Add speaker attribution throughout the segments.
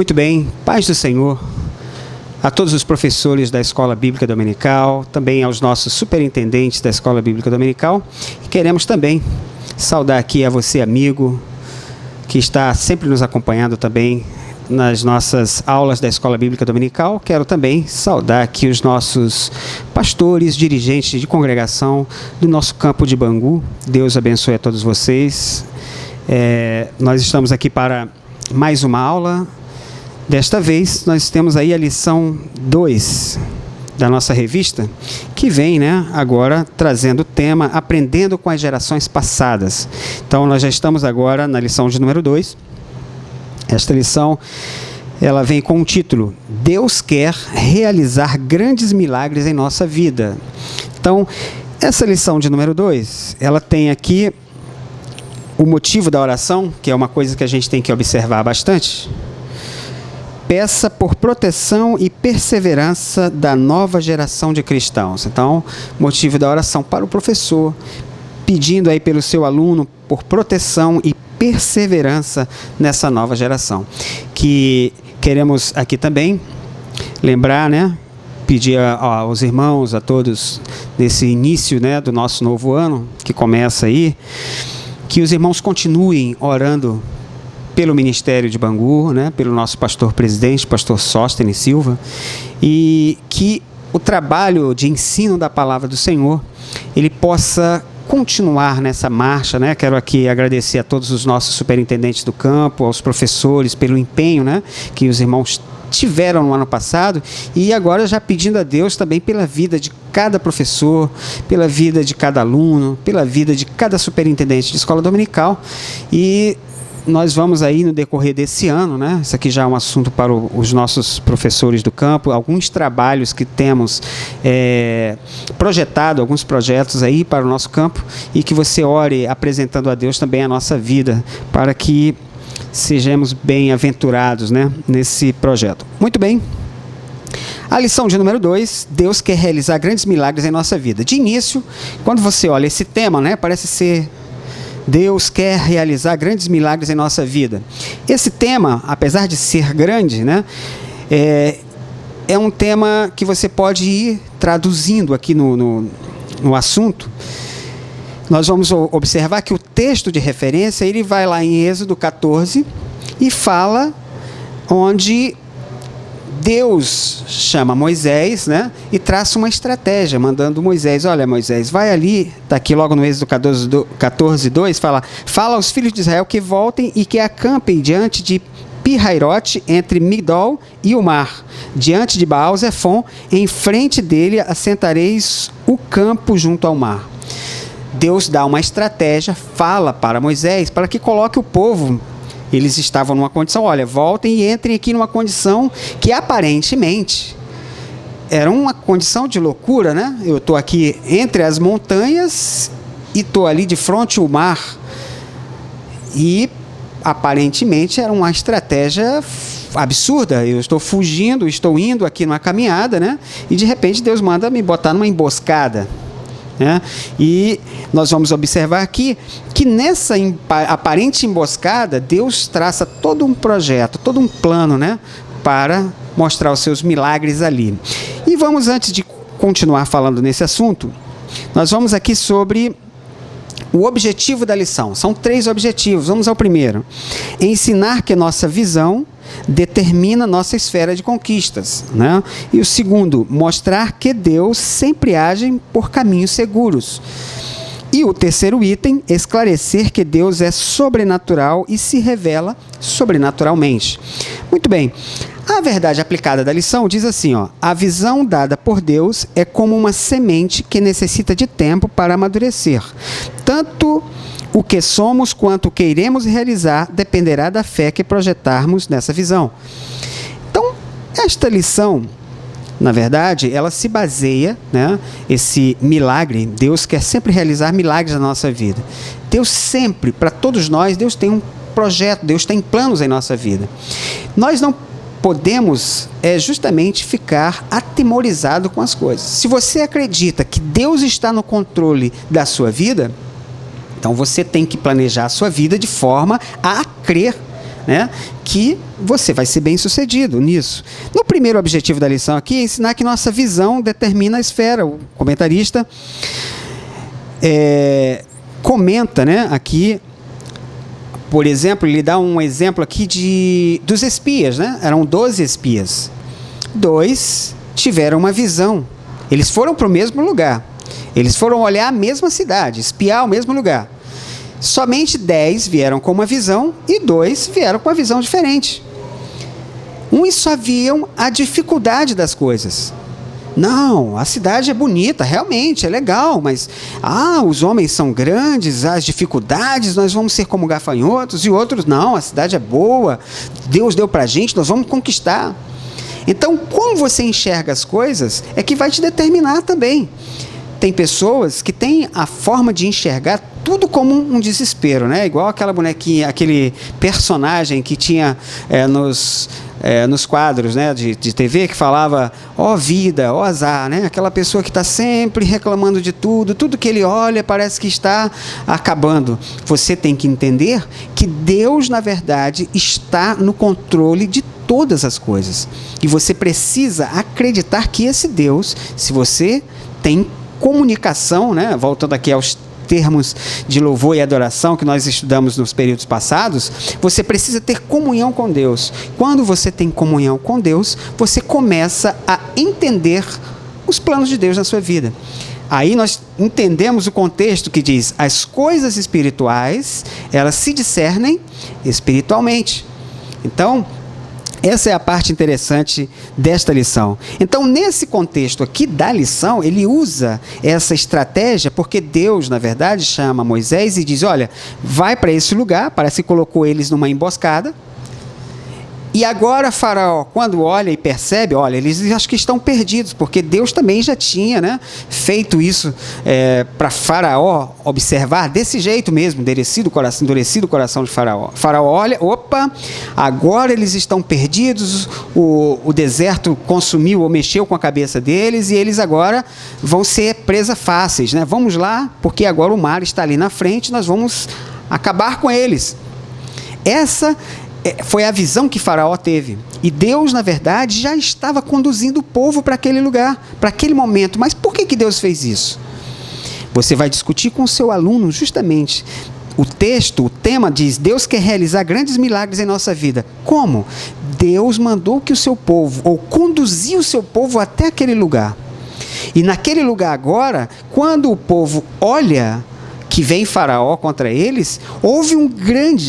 Speaker 1: Muito bem, paz do Senhor a todos os professores da Escola Bíblica Dominical, também aos nossos superintendentes da Escola Bíblica Dominical. E queremos também saudar aqui a você, amigo, que está sempre nos acompanhando também nas nossas aulas da Escola Bíblica Dominical. Quero também saudar aqui os nossos pastores, dirigentes de congregação do nosso campo de Bangu. Deus abençoe a todos vocês. Nós estamos aqui para mais uma aula. Desta vez, nós temos aí a lição 2 da nossa revista, que vem, agora trazendo o tema Aprendendo com as Gerações Passadas. Então, nós já estamos agora na lição de número 2. Esta lição, ela vem com o título Deus quer realizar grandes milagres em nossa vida. Então, essa lição de número 2, ela tem aqui o motivo da oração, que é uma coisa que a gente tem que observar bastante. Peça por proteção e perseverança da nova geração de cristãos. Então, motivo da oração para o professor, pedindo aí pelo seu aluno por proteção e perseverança nessa nova geração. Que queremos aqui também lembrar, pedir aos irmãos, a todos, nesse início do nosso novo ano, que começa aí, que os irmãos continuem orando pelo Ministério de Bangu, pelo nosso pastor-presidente, pastor Sóstenes Silva, e que o trabalho de ensino da Palavra do Senhor, ele possa continuar nessa marcha. Quero aqui agradecer a todos os nossos superintendentes do campo, aos professores, pelo empenho que os irmãos tiveram no ano passado, e agora já pedindo a Deus também pela vida de cada professor, pela vida de cada aluno, pela vida de cada superintendente de escola dominical. E nós vamos aí no decorrer desse ano, isso aqui já é um assunto para os nossos professores do campo, alguns trabalhos que temos projetado, alguns projetos aí para o nosso campo, e que você ore apresentando a Deus também a nossa vida, para que sejamos bem-aventurados nesse projeto. Muito bem. A lição de número 2, Deus quer realizar grandes milagres em nossa vida. De início, quando você olha esse tema, parece ser Deus quer realizar grandes milagres em nossa vida. Esse tema, apesar de ser grande, é um tema que você pode ir traduzindo aqui no assunto. Nós vamos observar que o texto de referência, ele vai lá em Êxodo 14 e fala onde Deus chama Moisés, e traça uma estratégia, mandando Moisés: olha, Moisés, vai ali, está aqui logo no Êxodo 14, 2, fala aos filhos de Israel que voltem e que acampem diante de Pi-Hairote, entre Migdol e o mar, diante de Baal-Zefon, em frente dele assentareis o campo junto ao mar. Deus dá uma estratégia, fala para Moisés, para que coloque o povo. Eles estavam numa condição, olha, voltem e entrem aqui numa condição que aparentemente era uma condição de loucura, Eu estou aqui entre as montanhas e estou ali de frente ao mar. E aparentemente era uma estratégia absurda. Eu estou fugindo, estou indo aqui numa caminhada, e de repente Deus manda me botar numa emboscada. E nós vamos observar aqui que nessa aparente emboscada, Deus traça todo um projeto, todo um plano, para mostrar os seus milagres ali. E vamos, antes de continuar falando nesse assunto, nós vamos aqui sobre o objetivo da lição. São 3 objetivos. Vamos ao primeiro. Ensinar que nossa visão determina nossa esfera de conquistas. E o segundo, mostrar que Deus sempre age por caminhos seguros. E o terceiro item, esclarecer que Deus é sobrenatural e se revela sobrenaturalmente. Muito bem. A verdade aplicada da lição diz assim, a visão dada por Deus é como uma semente que necessita de tempo para amadurecer. Tanto o que somos quanto o que iremos realizar dependerá da fé que projetarmos nessa visão. Então, esta lição, na verdade, ela se baseia, esse milagre, Deus quer sempre realizar milagres na nossa vida. Deus sempre, para todos nós, Deus tem um projeto, Deus tem planos em nossa vida. Nós não podemos justamente ficar atemorizado com as coisas. Se você acredita que Deus está no controle da sua vida, então você tem que planejar a sua vida de forma a crer né, que você vai ser bem sucedido nisso. No primeiro objetivo da lição aqui é ensinar que nossa visão determina a esfera. O comentarista comenta, né, aqui, por exemplo, ele dá um exemplo aqui dos espias, né? Eram 12 espias. 2 tiveram uma visão. Eles foram para o mesmo lugar. Eles foram olhar a mesma cidade, espiar o mesmo lugar. Somente 10 vieram com uma visão e 2 vieram com uma visão diferente. Uns só viam a dificuldade das coisas. Não, a cidade é bonita, realmente, é legal, mas os homens são grandes, as dificuldades, nós vamos ser como gafanhotos, e outros, não, a cidade é boa, Deus deu pra gente, nós vamos conquistar. Então, como você enxerga as coisas é que vai te determinar também. Tem pessoas que têm a forma de enxergar tudo como um desespero, né? Igual aquela bonequinha, aquele personagem que tinha nos quadros, né, de TV, que falava, ó vida, ó azar, né? Aquela pessoa que está sempre reclamando de tudo que ele olha parece que está acabando. Você tem que entender que Deus, na verdade, está no controle de todas as coisas. E você precisa acreditar que esse Deus, se você tem comunicação, né, voltando aqui aos termos de louvor e adoração que nós estudamos nos períodos passados, você precisa ter comunhão com Deus. Quando você tem comunhão com Deus, você começa a entender os planos de Deus na sua vida. Aí nós entendemos o contexto que diz, as coisas espirituais, elas se discernem espiritualmente. Então, essa é a parte interessante desta lição. Então, nesse contexto aqui da lição, ele usa essa estratégia porque Deus, na verdade, chama Moisés e diz, olha, vai para esse lugar, parece que colocou eles numa emboscada. E agora Faraó, quando olha e percebe, olha, eles acho que estão perdidos, porque Deus também já tinha, né, feito isso para Faraó observar desse jeito mesmo, endurecido o coração de Faraó. Faraó olha, opa, agora eles estão perdidos, o deserto consumiu ou mexeu com a cabeça deles e eles agora vão ser presa fáceis, né? Vamos lá, porque agora o mar está ali na frente, nós vamos acabar com eles. Essa foi a visão que Faraó teve. E Deus, na verdade, já estava conduzindo o povo para aquele lugar, para aquele momento. Mas por que Deus fez isso? Você vai discutir com o seu aluno justamente. O tema diz, Deus quer realizar grandes milagres em nossa vida. Como? Deus mandou que o seu povo, ou conduziu o seu povo até aquele lugar. E naquele lugar agora, quando o povo olha que vem Faraó contra eles,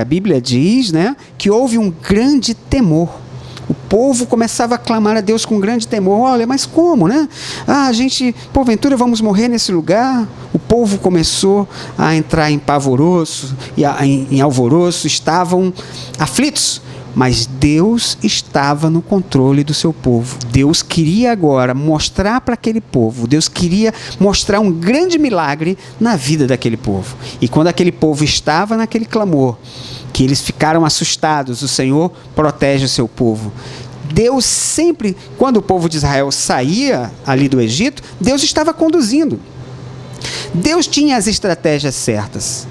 Speaker 1: a Bíblia diz, né, que houve um grande temor. O povo começava a clamar a Deus com grande temor. Olha, mas como, né? Porventura vamos morrer nesse lugar? O povo começou a entrar em pavoroso, em alvoroço, estavam aflitos. Mas Deus estava no controle do seu povo. Deus queria agora mostrar para aquele povo, Deus queria mostrar um grande milagre na vida daquele povo. E quando aquele povo estava naquele clamor, que eles ficaram assustados, o Senhor protege o seu povo. Deus sempre, quando o povo de Israel saía ali do Egito, Deus estava conduzindo. Deus tinha as estratégias certas.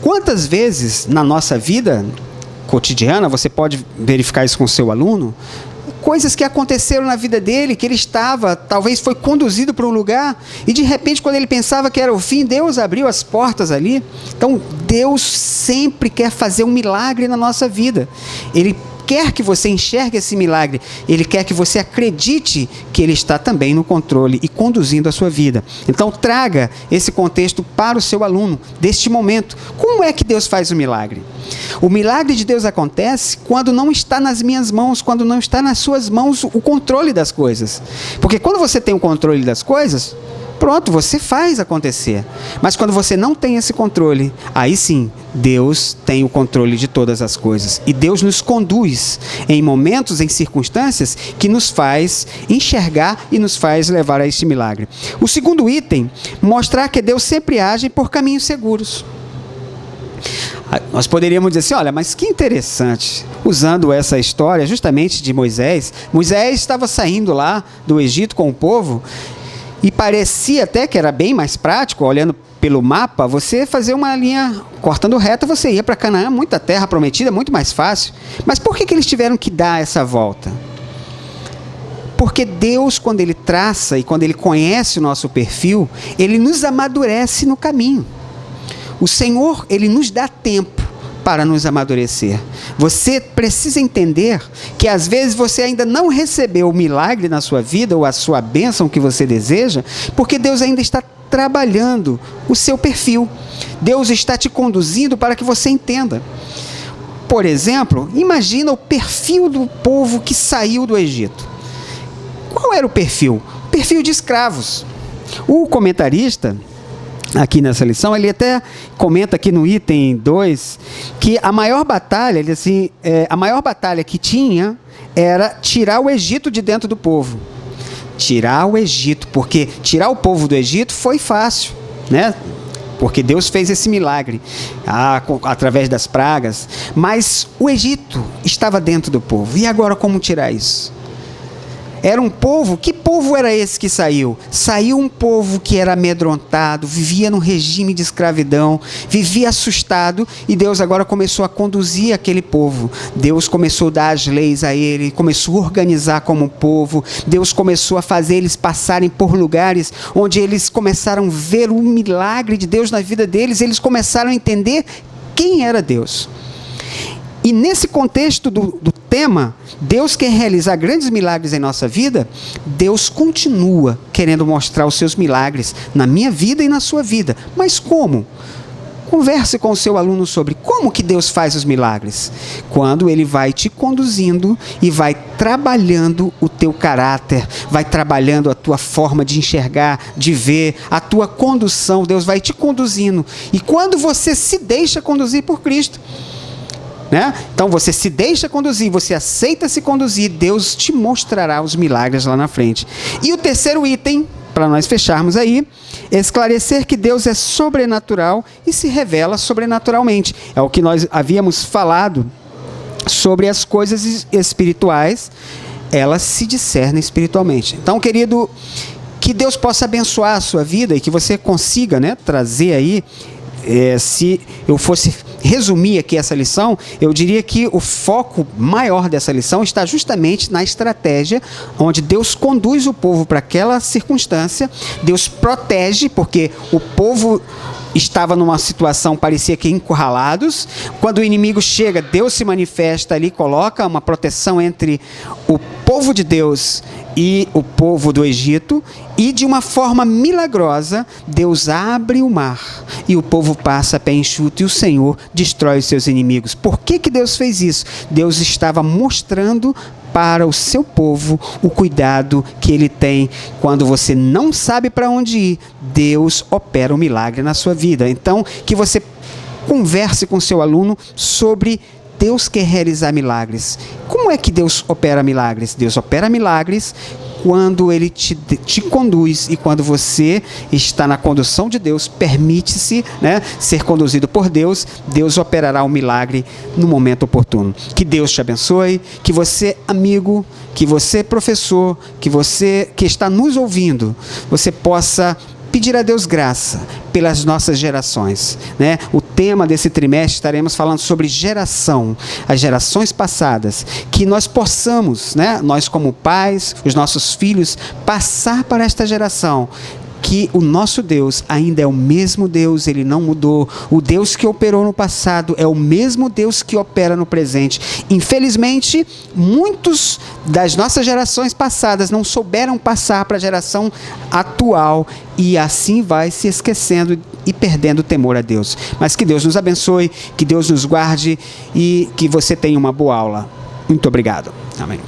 Speaker 1: Quantas vezes na nossa vida cotidiana, você pode verificar isso com o seu aluno, coisas que aconteceram na vida dele, que ele talvez foi conduzido para um lugar, e de repente, quando ele pensava que era o fim, Deus abriu as portas ali. Então, Deus sempre quer fazer um milagre na nossa vida. Ele quer que você enxergue esse milagre, Ele quer que você acredite que Ele está também no controle e conduzindo a sua vida. Então traga esse contexto para o seu aluno, deste momento. Como é que Deus faz o milagre? O milagre de Deus acontece quando não está nas minhas mãos, quando não está nas suas mãos o controle das coisas. Porque quando você tem o controle das coisas, pronto, você faz acontecer. Mas quando você não tem esse controle, aí sim, Deus tem o controle de todas as coisas. E Deus nos conduz em momentos, em circunstâncias, que nos faz enxergar e nos faz levar a este milagre. O segundo item, mostrar que Deus sempre age por caminhos seguros. Nós poderíamos dizer assim, olha, mas que interessante, usando essa história justamente de Moisés. Moisés estava saindo lá do Egito com o povo, e parecia até que era bem mais prático, olhando pelo mapa, você fazer uma linha cortando reta, você ia para Canaã, muita terra prometida, muito mais fácil. Mas por que eles tiveram que dar essa volta? Porque Deus, quando Ele traça e quando Ele conhece o nosso perfil, Ele nos amadurece no caminho. O Senhor, Ele nos dá tempo para nos amadurecer. Você precisa entender que às vezes você ainda não recebeu o milagre na sua vida ou a sua bênção que você deseja, porque Deus ainda está trabalhando o seu perfil. Deus está te conduzindo para que você entenda. Por exemplo, imagina o perfil do povo que saiu do Egito. Qual era o perfil? O perfil de escravos. O comentarista, aqui nessa lição, ele até comenta aqui no item 2, que a maior batalha, ele assim, a maior batalha que tinha era tirar o Egito de dentro do povo. Tirar o Egito, porque tirar o povo do Egito foi fácil, né? Porque Deus fez esse milagre através das pragas, mas o Egito estava dentro do povo. E agora como tirar isso? Era um povo, que povo era esse que saiu? Saiu um povo que era amedrontado, vivia num regime de escravidão, vivia assustado, e Deus agora começou a conduzir aquele povo. Deus começou a dar as leis a ele, começou a organizar como povo, Deus começou a fazer eles passarem por lugares onde eles começaram a ver o milagre de Deus na vida deles, eles começaram a entender quem era Deus. E nesse contexto do tema, Deus quer realizar grandes milagres em nossa vida, Deus continua querendo mostrar os seus milagres na minha vida e na sua vida. Mas como? Converse com o seu aluno sobre como que Deus faz os milagres. Quando Ele vai te conduzindo e vai trabalhando o teu caráter, vai trabalhando a tua forma de enxergar, de ver, a tua condução, Deus vai te conduzindo. E quando você se deixa conduzir por Cristo, né? Então você se deixa conduzir, você aceita se conduzir, Deus te mostrará os milagres lá na frente. E o terceiro item, para nós fecharmos aí, é esclarecer que Deus é sobrenatural e se revela sobrenaturalmente. É o que nós havíamos falado sobre as coisas espirituais, elas se discernem espiritualmente. Então, querido, que Deus possa abençoar a sua vida e que você consiga, né, trazer aí, se eu fosse resumir aqui essa lição, eu diria que o foco maior dessa lição está justamente na estratégia onde Deus conduz o povo para aquela circunstância, Deus protege, porque o povo estava numa situação, parecia que encurralados. Quando o inimigo chega, Deus se manifesta ali, coloca uma proteção entre o povo de Deus e o povo do Egito, e de uma forma milagrosa, Deus abre o mar, e o povo passa a pé enxuto, e o Senhor destrói os seus inimigos. Por que que Deus fez isso? Deus estava mostrando para o seu povo o cuidado que Ele tem. Quando você não sabe para onde ir, Deus opera um milagre na sua vida. Então, que você converse com seu aluno sobre Deus quer realizar milagres. Como é que Deus opera milagres? Deus opera milagres quando Ele te conduz, e quando você está na condução de Deus, permite-se, né, ser conduzido por Deus, Deus operará um milagre no momento oportuno. Que Deus te abençoe, que você, amigo, que você, professor, que você que está nos ouvindo, você possa pedir a Deus graça pelas nossas gerações, né? O tema desse trimestre estaremos falando sobre geração, as gerações passadas, que nós possamos, né, nós como pais, os nossos filhos, passar para esta geração que o nosso Deus ainda é o mesmo Deus, Ele não mudou. O Deus que operou no passado é o mesmo Deus que opera no presente. Infelizmente, muitos das nossas gerações passadas não souberam passar para a geração atual, e assim vai se esquecendo e perdendo o temor a Deus. Mas que Deus nos abençoe, que Deus nos guarde e que você tenha uma boa aula. Muito obrigado. Amém.